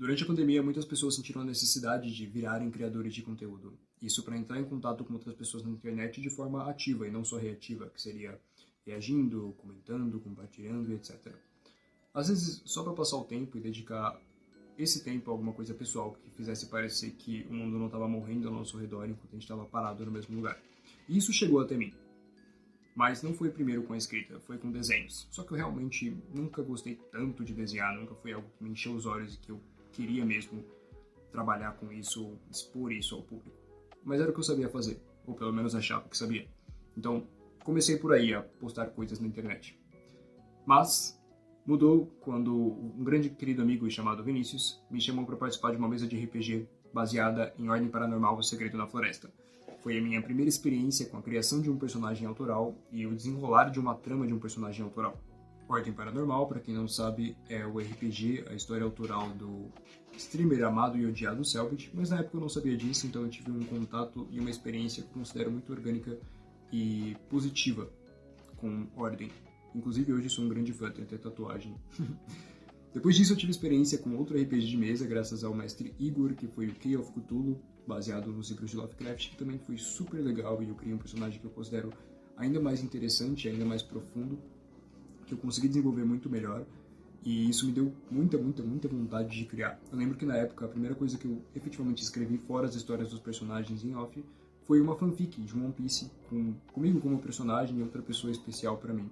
Durante a pandemia, muitas pessoas sentiram a necessidade de virarem criadores de conteúdo. Isso para entrar em contato com outras pessoas na internet de forma ativa e não só reativa, que seria reagindo, comentando, compartilhando e etc. Às vezes, só para passar o tempo e dedicar esse tempo a alguma coisa pessoal que fizesse parecer que o mundo não estava morrendo ao nosso redor enquanto a gente estava parado no mesmo lugar. E isso chegou até mim. Mas não foi primeiro com a escrita, foi com desenhos. Só que eu realmente nunca gostei tanto de desenhar, nunca foi algo que me encheu os olhos e que eu queria mesmo trabalhar com isso, ou expor isso ao público. Mas era o que eu sabia fazer, ou pelo menos achava que sabia. Então, comecei por aí a postar coisas na internet. Mas mudou quando um grande querido amigo chamado Vinícius me chamou para participar de uma mesa de RPG baseada em Ordem Paranormal: O Segredo na Floresta. Foi a minha primeira experiência com a criação de um personagem autoral e o desenrolar de uma trama de um personagem autoral. Ordem Paranormal, para quem não sabe, é o RPG, a história autoral do streamer amado e odiado Selbit, mas na época eu não sabia disso, então eu tive um contato e uma experiência que eu considero muito orgânica e positiva com Ordem. Inclusive hoje sou um grande fã, tenho até tatuagem. Depois disso eu tive experiência com outro RPG de mesa, graças ao mestre Igor, que foi o Call of Cthulhu, baseado nos livros de Lovecraft, que também foi super legal e eu criei um personagem que eu considero ainda mais interessante, ainda mais profundo, que eu consegui desenvolver muito melhor, e isso me deu muita vontade de criar. Eu lembro que na época a primeira coisa que eu efetivamente escrevi, fora as histórias dos personagens em off, foi uma fanfic de One Piece, comigo como personagem e outra pessoa especial pra mim.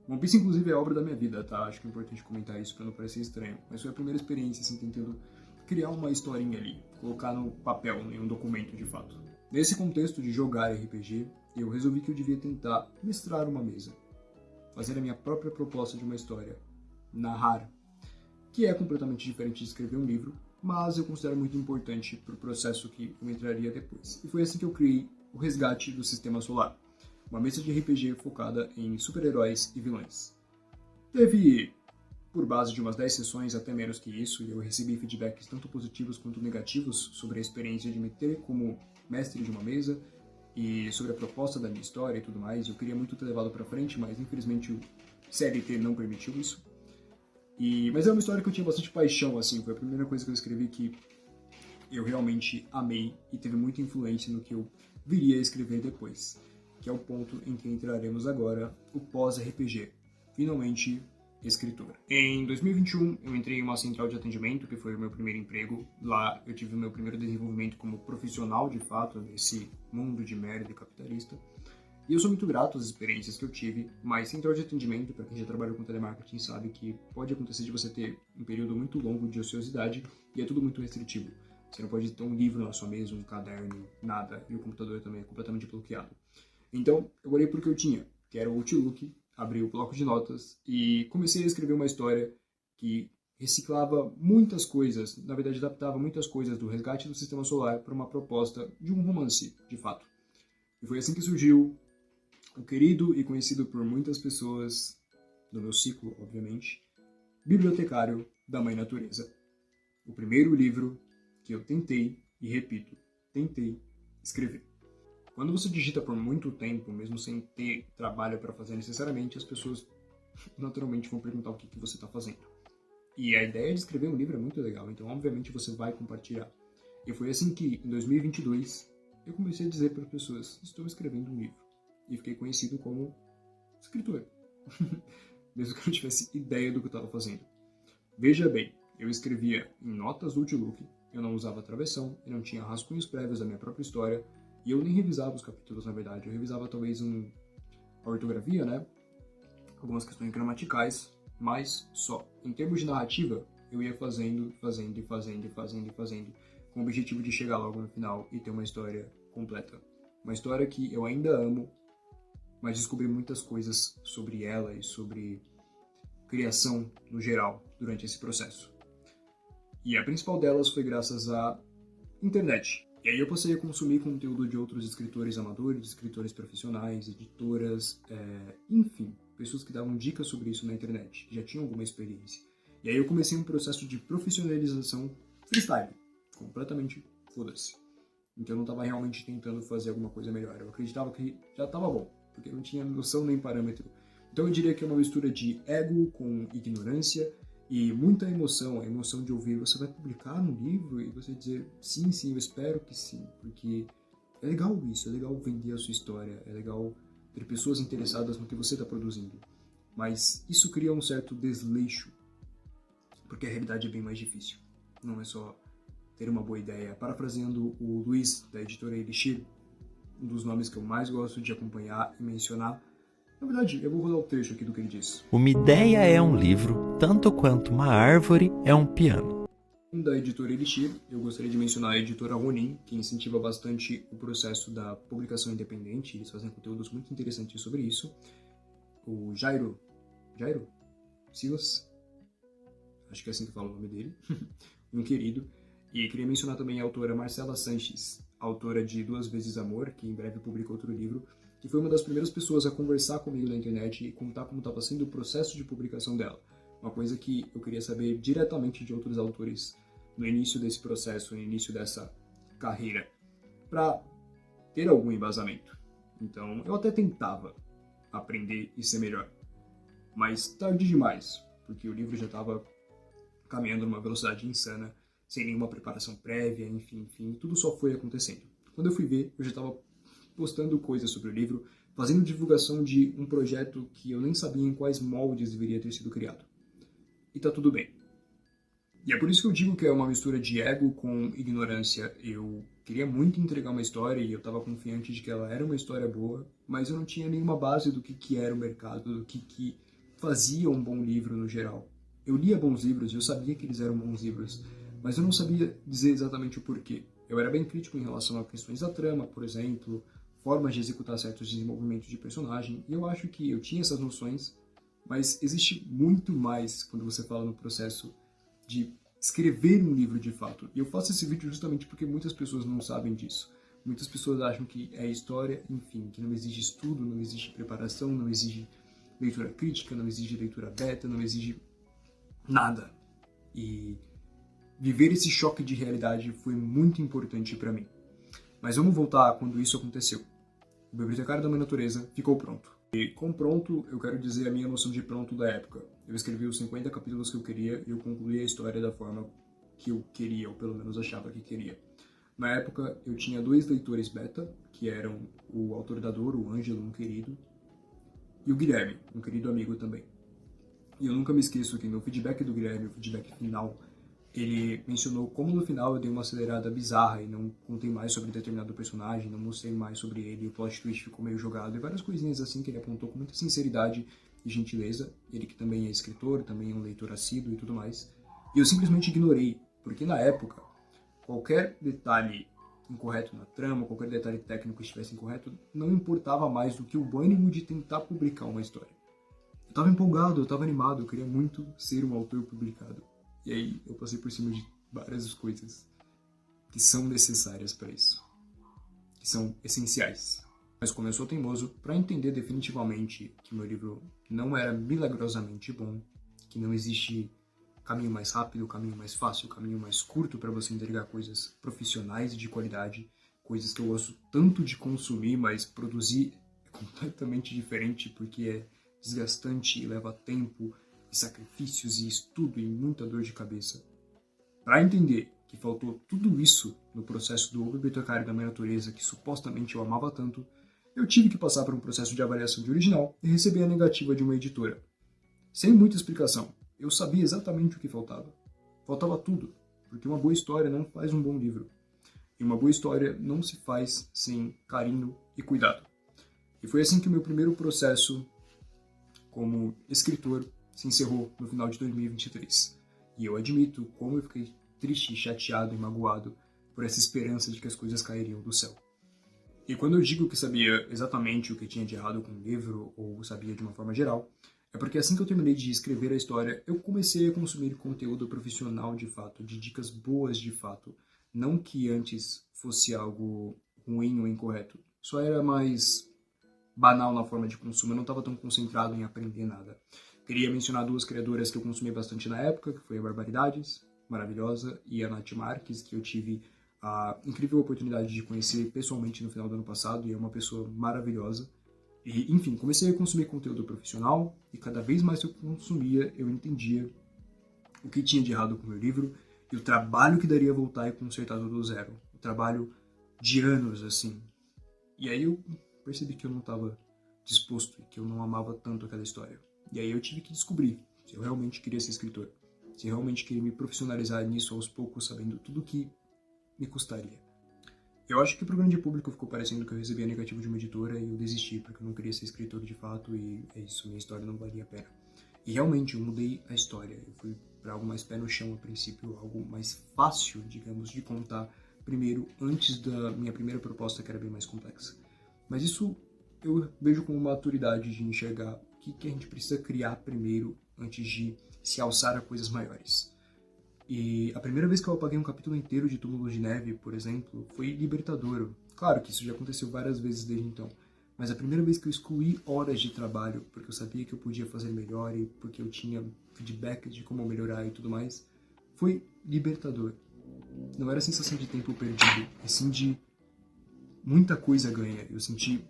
One Piece, inclusive, é a obra da minha vida, tá? Acho que é importante comentar isso pra não parecer estranho. Mas foi a primeira experiência, assim, tentando criar uma historinha ali, colocar no papel, em um documento de fato. Nesse contexto de jogar RPG, eu resolvi que eu devia tentar mestrar uma mesa. Fazer a minha própria proposta de uma história. Narrar. Que é completamente diferente de escrever um livro, mas eu considero muito importante pro processo que eu entraria depois. E foi assim que eu criei o Resgate do Sistema Solar. Uma mesa de RPG focada em super-heróis e vilões. Teve, por base de umas 10 sessões, até menos que isso, e eu recebi feedbacks tanto positivos quanto negativos sobre a experiência de me ter como mestre de uma mesa e sobre a proposta da minha história e tudo mais. Eu queria muito ter levado pra frente, mas infelizmente o CLT não permitiu isso. Mas é uma história que eu tinha bastante paixão, assim, foi a primeira coisa que eu escrevi que eu realmente amei e teve muita influência no que eu viria a escrever depois, que é o ponto em que entraremos agora, o pós-RPG, finalmente escritor. Em 2021, eu entrei em uma central de atendimento, que foi o meu primeiro emprego. Lá eu tive o meu primeiro desenvolvimento como profissional, de fato, nesse mundo de merda capitalista. E eu sou muito grato às experiências que eu tive, mas central de atendimento, para quem já trabalhou com telemarketing, sabe que pode acontecer de você ter um período muito longo de ociosidade e é tudo muito restritivo. Você não pode ter um livro na sua mesa, um caderno, nada, e o computador também é completamente bloqueado. Então, eu olhei para o que eu tinha, que era o Outlook, abri o bloco de notas e comecei a escrever uma história que reciclava muitas coisas, na verdade adaptava muitas coisas do Resgate do Sistema Solar para uma proposta de um romance, de fato. E foi assim que surgiu o querido e conhecido por muitas pessoas, do meu ciclo, obviamente, Bibliotecário da Mãe Natureza. O primeiro livro que eu tentei, e repito, tentei escrever. Quando você digita por muito tempo, mesmo sem ter trabalho para fazer necessariamente, as pessoas naturalmente vão perguntar o que você está fazendo. E a ideia de escrever um livro é muito legal, então obviamente você vai compartilhar. E foi assim que, em 2022, eu comecei a dizer para as pessoas, estou escrevendo um livro. E fiquei conhecido como escritor, mesmo que eu não tivesse ideia do que eu estava fazendo. Veja bem, eu escrevia em notas do Outlook, eu não usava travessão, eu não tinha rascunhos prévios da minha própria história, e eu nem revisava os capítulos, na verdade. Eu revisava talvez a ortografia, né? Algumas questões gramaticais, mas só. Em termos de narrativa, eu ia fazendo, com o objetivo de chegar logo no final e ter uma história completa. Uma história que eu ainda amo, mas descobri muitas coisas sobre ela e sobre criação no geral durante esse processo. E a principal delas foi graças à internet. E aí eu passei a consumir conteúdo de outros escritores amadores, escritores profissionais, editoras, enfim, pessoas que davam dicas sobre isso na internet, que já tinham alguma experiência. E aí eu comecei um processo de profissionalização freestyle, completamente foda-se. Então eu não estava realmente tentando fazer alguma coisa melhor, eu acreditava que já estava bom, porque eu não tinha noção nem parâmetro. Então eu diria que é uma mistura de ego com ignorância E muita emoção, a emoção de ouvir, você vai publicar no livro e você dizer, sim, sim, eu espero que sim, porque é legal isso, é legal vender a sua história, é legal ter pessoas interessadas no que você está produzindo. Mas isso cria um certo desleixo, porque a realidade é bem mais difícil. Não é só ter uma boa ideia. Parafraseando o Luiz, da editora Elixir, um dos nomes que eu mais gosto de acompanhar e mencionar. Na verdade, eu vou rodar o trecho aqui do que ele diz. Uma ideia é um livro, tanto quanto uma árvore é um piano. Da editora Elixir, eu gostaria de mencionar a editora Ronin, que incentiva bastante o processo da publicação independente. Eles fazem conteúdos muito interessantes sobre isso. O Jairo Silas, acho que é assim que fala o nome dele, um querido. E queria mencionar também a autora Marcela Sanches, autora de Duas Vezes Amor, que em breve publica outro livro, que foi uma das primeiras pessoas a conversar comigo na internet e contar como estava sendo o processo de publicação dela. Uma coisa que eu queria saber diretamente de outros autores no início desse processo, no início dessa carreira, para ter algum embasamento. Então, eu até tentava aprender e ser melhor, mas tarde demais, porque o livro já estava caminhando numa velocidade insana, sem nenhuma preparação prévia, enfim, tudo só foi acontecendo. Quando eu fui ver, eu já estava postando coisas sobre o livro, fazendo divulgação de um projeto que eu nem sabia em quais moldes deveria ter sido criado. E tá tudo bem. E é por isso que eu digo que é uma mistura de ego com ignorância. Eu queria muito entregar uma história e eu estava confiante de que ela era uma história boa, mas eu não tinha nenhuma base do que era o mercado, do que fazia um bom livro no geral. Eu lia bons livros e eu sabia que eles eram bons livros, mas eu não sabia dizer exatamente o porquê. Eu era bem crítico em relação a questões da trama, por exemplo, formas de executar certos desenvolvimentos de personagem, e eu acho que eu tinha essas noções, mas existe muito mais quando você fala no processo de escrever um livro de fato. E eu faço esse vídeo justamente porque muitas pessoas não sabem disso. Muitas pessoas acham que é história, enfim, que não exige estudo, não exige preparação, não exige leitura crítica, não exige leitura beta, não exige nada. E viver esse choque de realidade foi muito importante para mim. Mas vamos voltar a quando isso aconteceu. O Bibliotecário da Mãe Natureza ficou pronto. E com pronto, eu quero dizer a minha noção de pronto da época. Eu escrevi os 50 capítulos que eu queria e eu concluí a história da forma que eu queria, ou pelo menos achava que queria. Na época, eu tinha 2 leitores beta, que eram o autor da dor, o Ângelo, um querido, e o Guilherme, um querido amigo também. E eu nunca me esqueço que no feedback do Guilherme, o feedback final, ele mencionou como no final eu dei uma acelerada bizarra e não contei mais sobre determinado personagem, não mostrei mais sobre ele, o plot twist ficou meio jogado e várias coisinhas assim que ele apontou com muita sinceridade e gentileza. Ele que também é escritor, também é um leitor assíduo e tudo mais. E eu simplesmente ignorei, porque na época, qualquer detalhe incorreto na trama, qualquer detalhe técnico que estivesse incorreto, não importava mais do que o ânimo de tentar publicar uma história. Eu estava empolgado, eu estava animado, eu queria muito ser um autor publicado. E aí eu passei por cima de várias coisas que são necessárias para isso, que são essenciais. Mas como eu sou teimoso, para entender definitivamente que meu livro não era milagrosamente bom, que não existe caminho mais rápido, caminho mais fácil, caminho mais curto para você entregar coisas profissionais e de qualidade, coisas que eu gosto tanto de consumir, mas produzir é completamente diferente porque é desgastante e leva tempo e sacrifícios e estudo e muita dor de cabeça. Para entender que faltou tudo isso no processo do Bibliotecário da Mãe Natureza, que supostamente eu amava tanto, eu tive que passar por um processo de avaliação de original e receber a negativa de uma editora. Sem muita explicação, eu sabia exatamente o que faltava. Faltava tudo, porque uma boa história não faz um bom livro. E uma boa história não se faz sem carinho e cuidado. E foi assim que o meu primeiro processo como escritor se encerrou no final de 2023. E eu admito como eu fiquei triste, chateado e magoado por essa esperança de que as coisas cairiam do céu. E quando eu digo que sabia exatamente o que tinha de errado com o livro, ou sabia de uma forma geral, é porque assim que eu terminei de escrever a história, eu comecei a consumir conteúdo profissional de fato, de dicas boas de fato. Não que antes fosse algo ruim ou incorreto, só era mais banal na forma de consumo, eu não estava tão concentrado em aprender nada. Queria mencionar 2 criadoras que eu consumi bastante na época, que foi a Barbaridades, maravilhosa, e a Nath Marques, que eu tive a incrível oportunidade de conhecer pessoalmente no final do ano passado, e é uma pessoa maravilhosa. E, enfim, comecei a consumir conteúdo profissional, e cada vez mais que eu consumia, eu entendia o que tinha de errado com o meu livro e o trabalho que daria voltar e consertar tudo do zero. O trabalho de anos, assim. E aí eu percebi que eu não estava disposto e que eu não amava tanto aquela história. E aí eu tive que descobrir se eu realmente queria ser escritor. Se eu realmente queria me profissionalizar nisso aos poucos, sabendo tudo que me custaria. Eu acho que pro grande público ficou parecendo que eu recebia negativo de uma editora e eu desisti, porque eu não queria ser escritor de fato e é isso, minha história não valia a pena. E realmente eu mudei a história, eu fui para algo mais pé no chão a princípio, algo mais fácil, digamos, de contar primeiro, antes da minha primeira proposta, que era bem mais complexa. Mas isso eu vejo como maturidade de enxergar o que a gente precisa criar primeiro antes de se alçar a coisas maiores. E a primeira vez que eu apaguei um capítulo inteiro de Túmulos de Neve, por exemplo, foi libertador. Claro que isso já aconteceu várias vezes desde então, mas a primeira vez que eu excluí horas de trabalho, porque eu sabia que eu podia fazer melhor e porque eu tinha feedback de como melhorar e tudo mais, foi libertador. Não era a sensação de tempo perdido, e sim de muita coisa ganha. Eu senti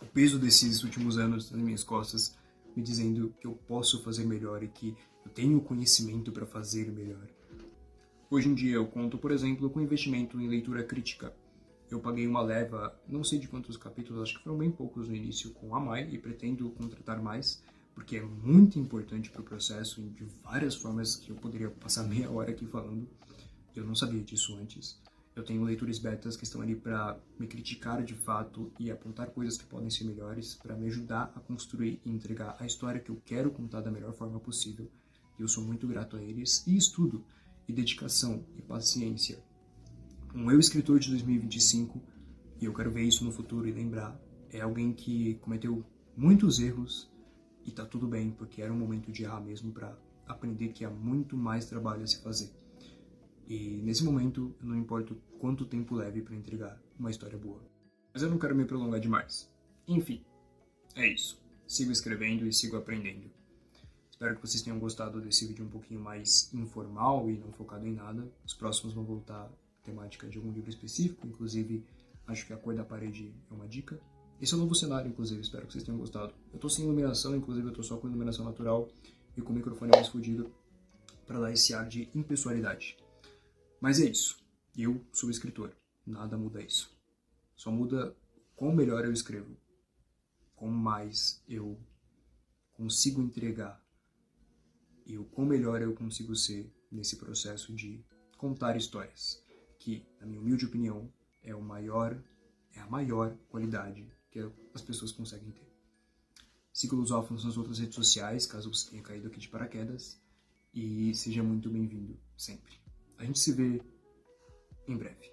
o peso desses últimos anos nas minhas costas, me dizendo que eu posso fazer melhor e que eu tenho o conhecimento para fazer melhor. Hoje em dia eu conto, por exemplo, com investimento em leitura crítica. Eu paguei uma leva, não sei de quantos capítulos, acho que foram bem poucos no início, com a Mai, e pretendo contratar mais, porque é muito importante para o processo, de várias formas que eu poderia passar meia hora aqui falando. Eu não sabia disso antes. Eu tenho leitores betas que estão ali para me criticar de fato e apontar coisas que podem ser melhores, para me ajudar a construir e entregar a história que eu quero contar da melhor forma possível. E eu sou muito grato a eles. E estudo, e dedicação, e paciência. Um eu escritor de 2025, e eu quero ver isso no futuro e lembrar, é alguém que cometeu muitos erros e tá tudo bem, porque era um momento de errar mesmo para aprender que há muito mais trabalho a se fazer. E nesse momento, eu não importo quanto tempo leve para entregar uma história boa. Mas eu não quero me prolongar demais. Enfim, é isso. Sigo escrevendo e sigo aprendendo. Espero que vocês tenham gostado desse vídeo um pouquinho mais informal e não focado em nada. Os próximos vão voltar à temática de algum livro específico, inclusive acho que A Cor da Parede é uma dica. Esse é o novo cenário, inclusive, espero que vocês tenham gostado. Eu tô sem iluminação, inclusive eu tô só com iluminação natural e com o microfone mais fodido para dar esse ar de impessoalidade. Mas é isso. Eu sou escritor. Nada muda isso. Só muda quão melhor eu escrevo. Quão mais eu consigo entregar. E o quão melhor eu consigo ser nesse processo de contar histórias. Que, na minha humilde opinião, é a maior qualidade que as pessoas conseguem ter. Siga o Lusófonos nas outras redes sociais, caso você tenha caído aqui de paraquedas. E seja muito bem-vindo sempre. A gente se vê em breve.